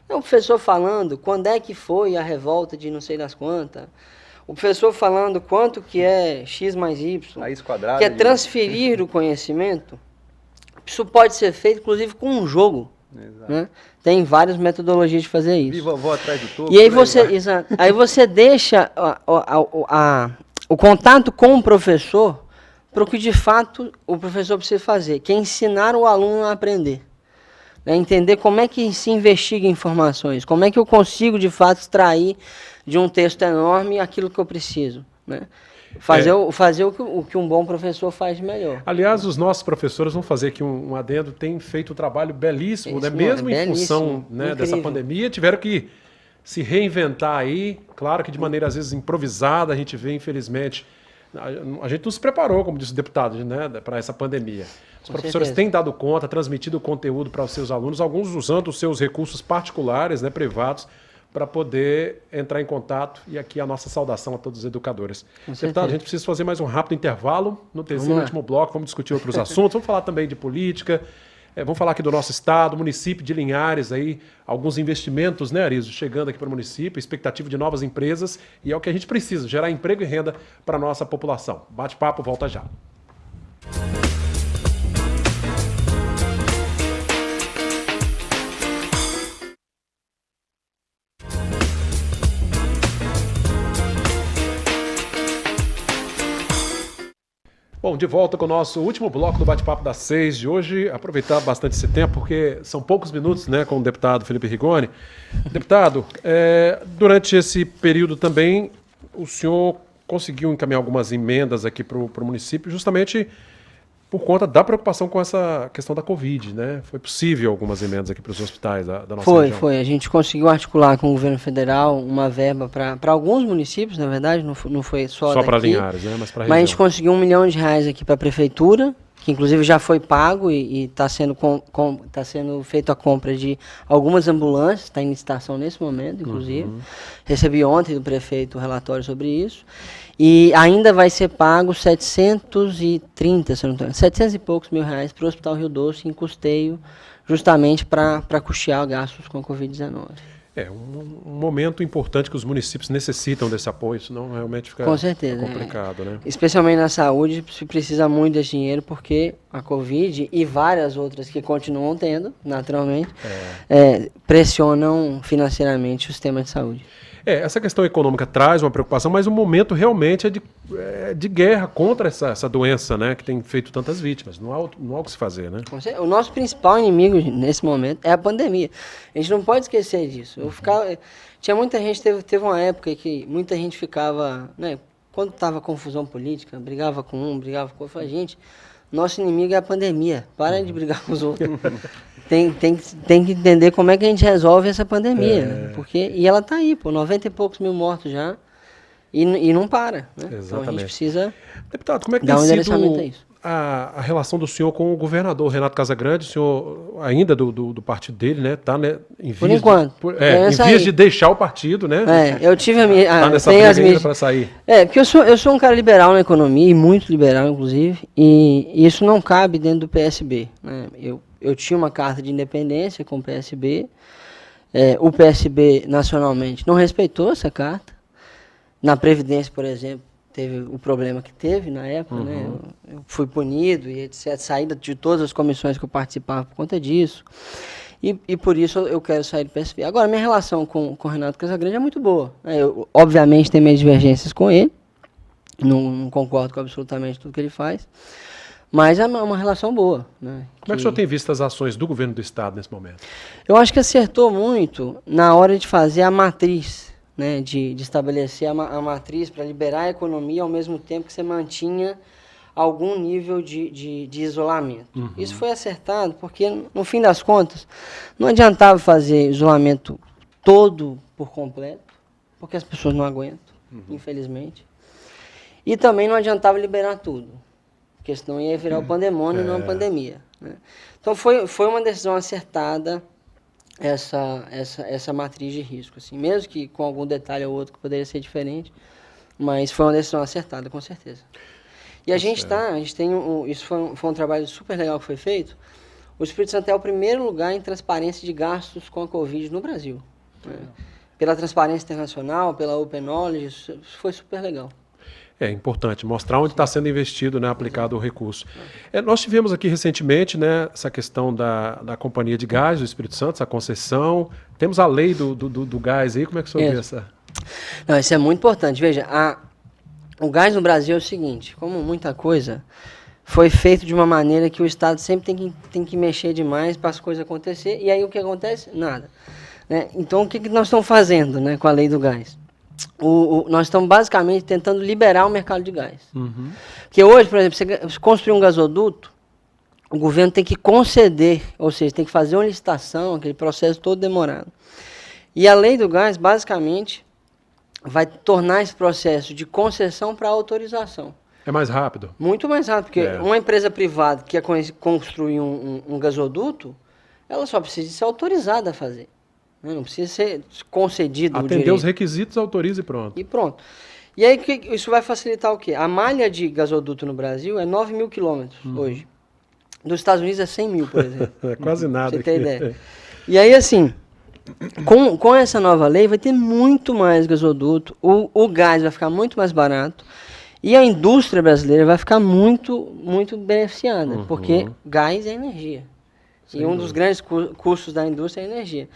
É o professor falando quando é que foi a revolta de não sei das quantas. O professor falando quanto que é x mais y. Raiz quadrada. Que é transferir o conhecimento. Isso pode ser feito, inclusive, com um jogo. Né? Tem várias metodologias de fazer isso. E vou atrás do topo. E aí aí você deixa o contato com o professor para o que de fato o professor precisa fazer, que é ensinar o aluno a aprender. Né? Entender como é que se investiga informações, como é que eu consigo de fato extrair de um texto enorme aquilo que eu preciso. Né? Fazer o que um bom professor faz de melhor. Aliás, os nossos professores, vamos fazer aqui um adendo, têm feito um trabalho belíssimo, né? Mesmo em função, né, dessa pandemia, tiveram que se reinventar aí, claro que de maneira às vezes improvisada, a gente vê, infelizmente, a gente não se preparou, como disse o deputado, né, para essa pandemia. Os professores têm dado conta, transmitido conteúdo para os seus alunos, alguns usando os seus recursos particulares, né, privados, para poder entrar em contato. E aqui a nossa saudação a todos os educadores. Deputado, a gente precisa fazer mais um rápido intervalo. No terceiro e último bloco, vamos discutir outros assuntos. Vamos falar também de política. Vamos falar aqui do nosso estado, município de Linhares, aí, alguns investimentos, né, Arizo, chegando aqui para o município, expectativa de novas empresas, e é o que a gente precisa, gerar emprego e renda para a nossa população. Bate-papo, volta já. Bom, de volta com o nosso último bloco do Bate-Papo das 6 de hoje. Aproveitar bastante esse tempo, porque são poucos minutos, né, com o deputado Felipe Rigoni. Deputado, durante esse período também, o senhor conseguiu encaminhar algumas emendas aqui para o município, justamente por conta da preocupação com essa questão da Covid, né? Foi possível algumas emendas aqui para os hospitais da nossa região? Foi. A gente conseguiu articular com o governo federal uma verba para alguns municípios, na verdade, não foi só para daqui. Linhares, né? Mas para a Mas a região. gente conseguiu R$1 milhão aqui para a prefeitura, que inclusive já foi pago e está sendo feita a compra de algumas ambulâncias, está em licitação nesse momento, inclusive. Recebi ontem do prefeito o relatório sobre isso. E ainda vai ser pago 730, se eu não estou engano, 700 e poucos mil reais para o Hospital Rio Doce em custeio, justamente para custear gastos com a Covid-19. É um momento importante que os municípios necessitam desse apoio, senão realmente fica, Com certeza, fica complicado, né? Especialmente na saúde, se precisa muito desse dinheiro, porque a Covid e várias outras que continuam tendo, naturalmente, pressionam financeiramente o sistema de saúde. Essa questão econômica traz uma preocupação, mas o momento realmente é de guerra contra essa doença, né, que tem feito tantas vítimas. Não há o que se fazer, né? O nosso principal inimigo nesse momento é a pandemia. A gente não pode esquecer disso. Tinha muita gente, teve uma época que muita gente ficava, né, quando estava confusão política, brigava com um, brigava com outro. Eu falei, gente, nosso inimigo é a pandemia. Para de brigar com os outros. Tem que entender como é que a gente resolve essa pandemia, né? E ela está aí, 90 e poucos mil mortos já, e não para, né? Exatamente. Então a gente precisa, deputado, como é que dar tem um sido endereçamento a isso. a relação do senhor com o governador Renato Casagrande? O senhor ainda do partido dele, né? Está, né, em vias, Por enquanto. em vias de deixar o partido, né? Eu tive Tá nessa briga ainda para sair. Porque eu sou um cara liberal na economia, e muito liberal, inclusive, e isso não cabe dentro do PSB, né? Eu tinha uma carta de independência com o PSB, o PSB nacionalmente não respeitou essa carta. Na Previdência, por exemplo, teve o problema que teve na época, né? Eu fui punido e etc. Saída de todas as comissões que eu participava por conta disso. E por isso eu quero sair do PSB. Agora, minha relação com o Renato Casagrande é muito boa, né? Eu, obviamente, tenho minhas divergências com ele. Não concordo com absolutamente tudo que ele faz. Mas é uma relação boa, né? Como é que o senhor tem visto as ações do governo do Estado nesse momento? Eu acho que acertou muito na hora de fazer a matriz, né? De estabelecer a matriz para liberar a economia ao mesmo tempo que você mantinha algum nível de isolamento. Isso foi acertado porque, no fim das contas, não adiantava fazer isolamento todo por completo, porque as pessoas não aguentam, infelizmente. E também não adiantava liberar tudo, porque senão ia virar o pandemônio e não a pandemia, né? Então foi uma decisão acertada essa matriz de risco, assim, mesmo que com algum detalhe ou outro que poderia ser diferente, mas foi uma decisão acertada, com certeza. E a gente tem isso foi um trabalho super legal que foi feito. O Espírito Santo é o primeiro lugar em transparência de gastos com a Covid no Brasil, né? Pela Transparência Internacional, pela Open Knowledge, isso foi super legal. É importante mostrar onde está sendo investido, né, aplicado o recurso. Nós tivemos aqui recentemente, né, essa questão da Companhia de Gás do Espírito Santo, essa concessão. Temos a lei do gás aí, como é que o senhor vê essa? Não, isso é muito importante. Veja, o gás no Brasil é o seguinte, como muita coisa, foi feito de uma maneira que o Estado sempre tem que mexer demais para as coisas acontecer, e aí o que acontece? Nada, né? Então o que nós estamos fazendo, né, com a lei do gás? Nós estamos basicamente tentando liberar o mercado de gás. Porque hoje, por exemplo, você construir um gasoduto, o governo tem que conceder, ou seja, tem que fazer uma licitação, aquele processo todo demorado. E a lei do gás, basicamente, vai tornar esse processo de concessão para autorização. É mais rápido? Muito mais rápido, porque uma empresa privada que quer construir um gasoduto, ela só precisa ser autorizada a fazer. Não precisa ser concedido o direito. Atender os requisitos, autoriza e pronto. E pronto. E aí isso vai facilitar o quê? A malha de gasoduto no Brasil é 9 mil quilômetros hoje. Nos Estados Unidos é 100 mil, por exemplo. É quase nada. Pra você ter ideia. E aí, assim, com essa nova lei vai ter muito mais gasoduto, o gás vai ficar muito mais barato e a indústria brasileira vai ficar muito, muito beneficiada, porque gás é energia. E um dos grandes custos da indústria é a energia.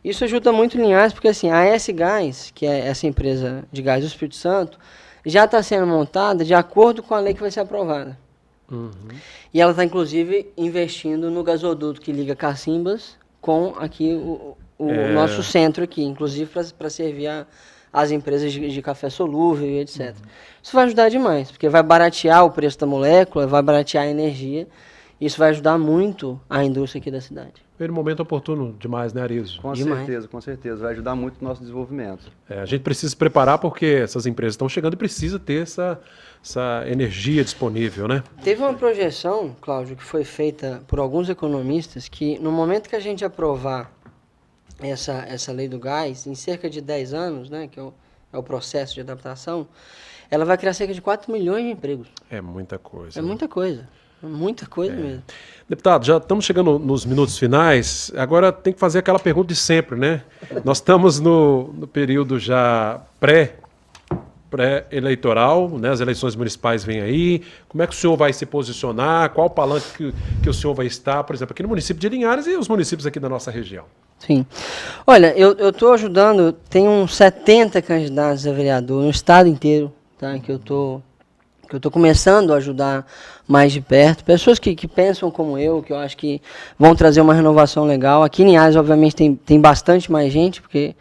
Isso ajuda muito Linhares, porque assim, a S Gás, que é essa empresa de gás do Espírito Santo, já está sendo montada de acordo com a lei que vai ser aprovada. E ela está, inclusive, investindo no gasoduto que liga Cacimbas com aqui o nosso centro aqui, inclusive para servir as empresas de café solúvel e etc. Isso vai ajudar demais, porque vai baratear o preço da molécula, vai baratear a energia. Isso vai ajudar muito a indústria aqui da cidade. Foi um momento oportuno demais, né, Arizo? Com certeza, com certeza. Vai ajudar muito o nosso desenvolvimento. A gente precisa se preparar porque essas empresas estão chegando e precisa ter essa energia disponível, né? Teve uma projeção, Cláudio, que foi feita por alguns economistas que no momento que a gente aprovar essa lei do gás, em cerca de 10 anos, né, que é o processo de adaptação, ela vai criar cerca de 4 milhões de empregos. É muita coisa. É muita coisa. Muita coisa mesmo. Deputado, já estamos chegando nos minutos finais. Agora tem que fazer aquela pergunta de sempre, né? Nós estamos no período já pré-eleitoral, né? As eleições municipais vêm aí. Como é que o senhor vai se posicionar? Qual o palanque que o senhor vai estar, por exemplo, aqui no município de Linhares e os municípios aqui da nossa região? Sim. Olha, eu estou ajudando, tem uns 70 candidatos a vereador no estado inteiro, tá? Que eu estou começando a ajudar mais de perto, pessoas que pensam como eu, que eu acho que vão trazer uma renovação legal. Aqui em Linhares, obviamente, tem bastante mais gente, porque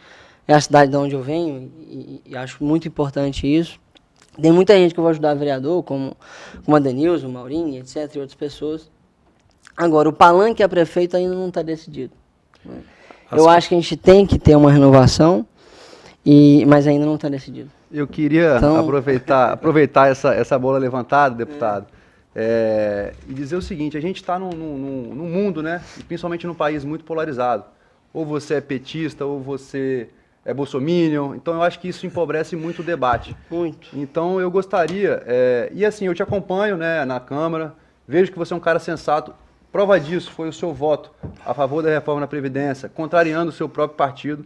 é a cidade de onde eu venho, e acho muito importante isso. Tem muita gente que eu vou ajudar vereador, como a Denilson, o Maurinho, etc., e outras pessoas. Agora, o palanque a prefeito ainda não está decidido. Eu acho que a gente tem que ter uma renovação, mas ainda não está decidido. Eu queria aproveitar essa bola levantada, deputado, e dizer o seguinte: a gente está num mundo, né, e principalmente num país muito polarizado. Ou você é petista, ou você é bolsominion. Então eu acho que isso empobrece muito o debate. Muito. Então eu gostaria, e assim, eu te acompanho, né, na Câmara, vejo que você é um cara sensato. Prova disso foi o seu voto a favor da reforma na Previdência, contrariando o seu próprio partido.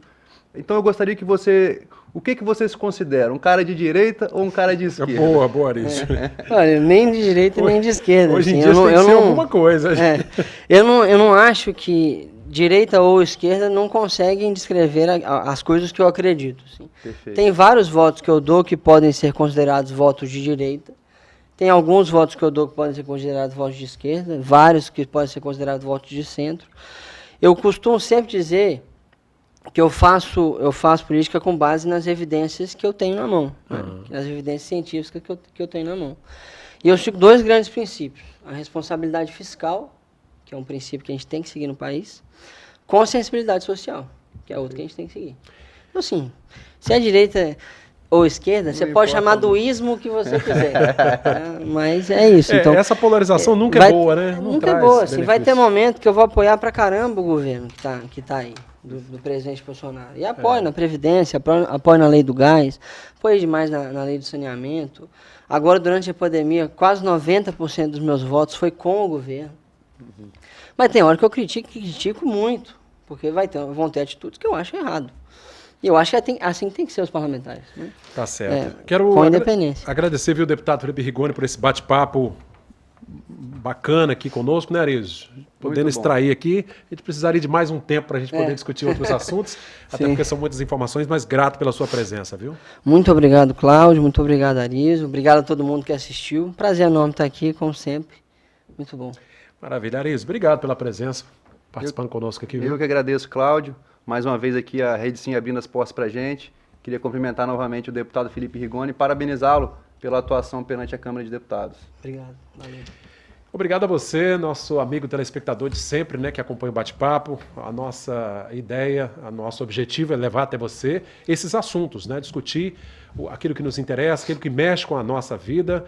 Então eu gostaria que você... O que você se considera? Um cara de direita ou um cara de esquerda? Boa, Arizo. Olha, nem de direita nem de esquerda. Hoje em assim, dia tem que ser alguma coisa. Eu não acho que direita ou esquerda não conseguem descrever as coisas que eu acredito. Assim. Tem vários votos que eu dou que podem ser considerados votos de direita. Tem alguns votos que eu dou que podem ser considerados votos de esquerda. Vários que podem ser considerados votos de centro. Eu costumo sempre dizer que eu faço política com base nas evidências que eu tenho na mão, né? Nas evidências científicas que eu tenho na mão. E eu sigo dois grandes princípios: a responsabilidade fiscal, que é um princípio que a gente tem que seguir no país, com a sensibilidade social, que é outro que a gente tem que seguir. Então, assim, se é direita ou esquerda, você pode chamar do ismo que você quiser. Mas é isso. Então, essa polarização nunca é boa, né? Nunca é boa. Assim, vai ter momento que eu vou apoiar pra caramba o governo que tá aí, do presidente Bolsonaro. E apoio na Previdência, apoio na lei do gás, apoio demais na lei do saneamento. Agora, durante a pandemia, quase 90% dos meus votos foi com o governo. Mas tem hora que eu critico muito, porque vão ter atitudes que eu acho errado. E eu acho que assim tem que ser os parlamentares. Né? Tá certo. Quero com independência. Agradecer, viu, deputado Felipe Rigoni, por esse bate-papo bacana aqui conosco, né, Arizo? Podendo extrair aqui, a gente precisaria de mais um tempo para a gente poder discutir outros assuntos, até porque são muitas informações, mas grato pela sua presença, viu? Muito obrigado, Cláudio, muito obrigado, Arizo, obrigado a todo mundo que assistiu. Prazer enorme estar aqui, como sempre. Muito bom. Maravilha, Arizo, obrigado pela presença, participando conosco aqui. Viu? Eu que agradeço, Cláudio. Mais uma vez aqui a Rede Sim abrindo as portas para a gente. Queria cumprimentar novamente o deputado Felipe Rigoni e parabenizá-lo pela atuação perante a Câmara de Deputados. Obrigado. Valeu. Obrigado a você, nosso amigo telespectador de sempre, né, que acompanha o bate-papo. A nossa ideia, o nosso objetivo é levar até você esses assuntos, né, discutir aquilo que nos interessa, aquilo que mexe com a nossa vida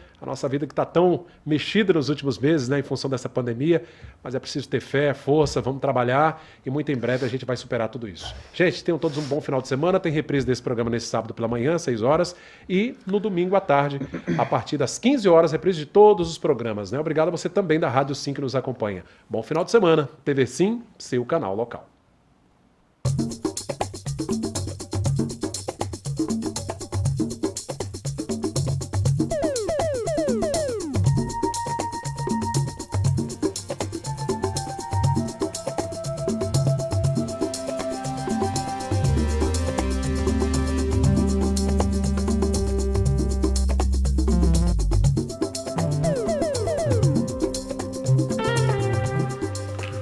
que está tão mexida nos últimos meses, né, em função dessa pandemia, mas é preciso ter fé, força, vamos trabalhar e muito em breve a gente vai superar tudo isso. Gente, tenham todos um bom final de semana, tem reprise desse programa nesse sábado pela manhã, 6 horas, e no domingo à tarde, a partir das 15 horas, reprise de todos os programas, né? Obrigado a você também da Rádio Sim que nos acompanha. Bom final de semana, TV Sim, seu canal local.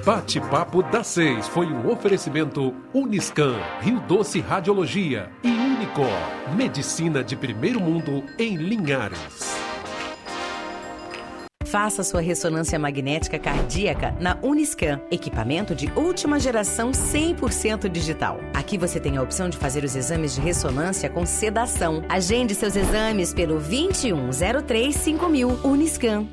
Bate-Papo das 6 foi um oferecimento Uniscan, Rio Doce Radiologia e Unicor, medicina de primeiro mundo em Linhares. Faça sua ressonância magnética cardíaca na Uniscan, equipamento de última geração 100% digital. Aqui você tem a opção de fazer os exames de ressonância com sedação. Agende seus exames pelo 2103 5000 Uniscan.